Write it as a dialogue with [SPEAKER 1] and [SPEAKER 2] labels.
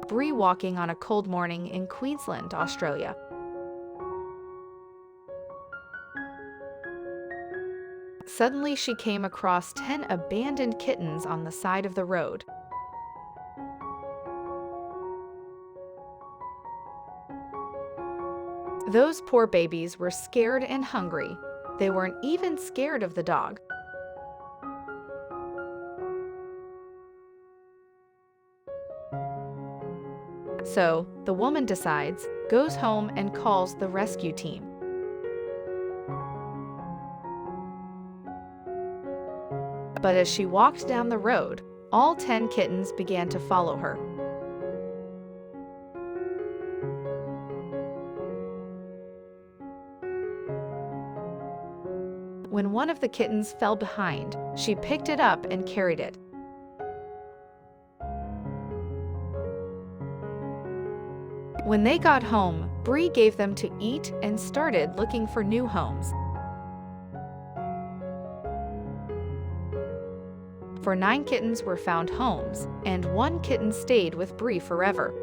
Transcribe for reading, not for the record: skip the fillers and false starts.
[SPEAKER 1] Bree walking on a cold morning in Queensland, Australia. Suddenly, she came across 10 abandoned kittens on the side of the road. Those poor babies were scared and hungry. They weren't even scared of the dog. So, the woman decides, goes home and calls the rescue team. But as she walked down the road, all 10 kittens began to follow her. When one of the kittens fell behind, she picked it up and carried it. When they got home, Bree gave them to eat and started looking for new homes. For 9 kittens were found homes, and 1 kitten stayed with Bree forever.